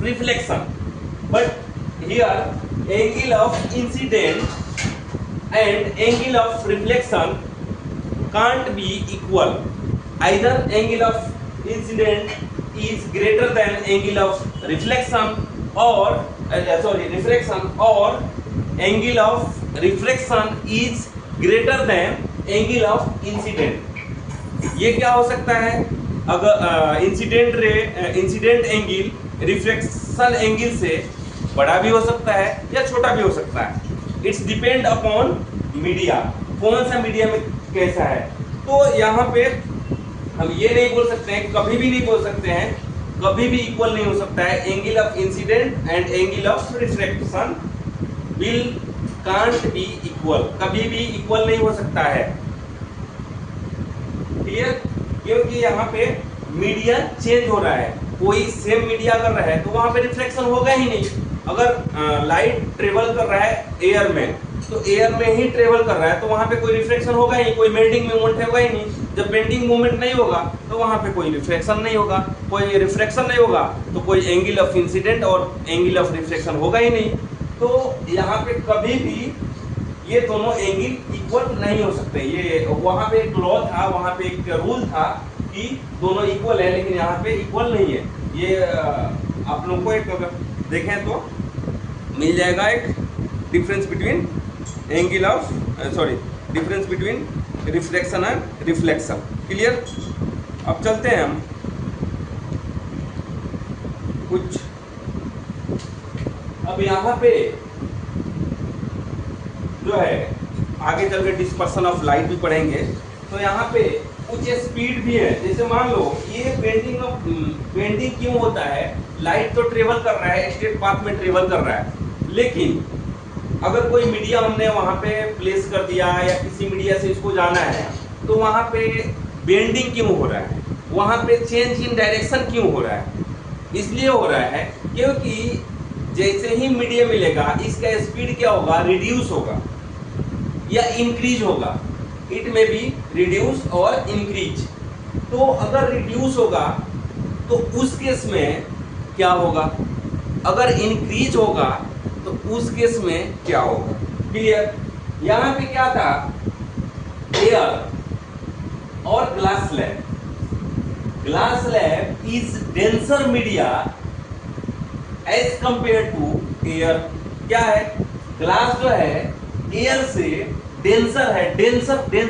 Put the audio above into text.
reflection. But here angle of incident and angle of reflection can't be equal. Either angle of incident is greater than angle of reflection or refraction, or angle of refraction is greater than angle of incident. ये क्या हो सकता है? अगर incident angle reflection angle से बड़ा भी हो सकता है या छोटा भी हो सकता है. इट्स डिपेंड अपॉन मीडिया, कौन सा मीडिया में कैसा है. तो यहाँ पे हम ये नहीं बोल सकते हैं, कभी भी नहीं बोल सकते हैं, कभी भी इक्वल नहीं हो सकता है. Angle of incident and angle of reflection will can't be equal, कभी भी इक्वल नहीं हो सकता है. क्लियर? क्योंकि यहाँ पे मीडिया चेंज हो रहा है. कोई सेम मीडिया अगर रहा है तो वहां पे रिफ्लेक्शन होगा ही नहीं. अगर लाइट ट्रेवल कर रहा है एयर में, तो एयर में ही ट्रेवल कर रहा है तो वहां पे कोई रिफ्लेक्शन होगा ही, कोई बेंडिंग मूवमेंट होगा ही नहीं. जब बेंडिंग मूवमेंट नहीं होगा तो वहां पे कोई रिफ्लेक्शन नहीं होगा. कोई रिफ्लेक्शन नहीं होगा तो कोई एंगल ऑफ इंसिडेंट और एंगल ऑफ रिफ्लेक्शन होगा ही नहीं. तो यहाँ पे कभी भी ये दोनों एंगल इक्वल नहीं हो सकते. ये वहां पे एक लॉ था, वहां पे एक रूल था कि दोनों इक्वल है, लेकिन यहाँ पे इक्वल नहीं है. ये आप लोगों को एक अगर देखें तो मिल जाएगा एक difference between angle of difference between reflection and reflection. Clear? अब चलते हैं हम कुछ. अब यहाँ पे जो है आगे चल के डिस्पर्सन ऑफ लाइट भी पढ़ेंगे. तो यहाँ पे कुछ स्पीड भी है. जैसे मान लो ये बेंडिंग क्यों होता है? लाइट तो ट्रेवल कर रहा है, स्ट्रेट पाथ में ट्रेवल कर रहा है, लेकिन अगर कोई मीडिया हमने वहां पे प्लेस कर दिया या किसी मीडिया से इसको जाना है तो वहां पे बेंडिंग क्यों हो रहा है? वहां पे चेंज इन डायरेक्शन क्यों हो रहा है? इसलिए हो रहा है क्योंकि जैसे ही मीडिया मिलेगा इसका स्पीड क्या होगा? रिड्यूस होगा या इंक्रीज होगा. इट में बी रिड्यूस और इंक्रीज. तो अगर रिड्यूस होगा तो उस केस में क्या होगा? अगर इंक्रीज होगा तो उस केस में क्या होगा? क्लियर? यहाँ पे क्या था? एयर और glass slab. Glass slab is denser media as compare to air. क्या है? ग्लास जो है एयर से डेंसर है. डेंसर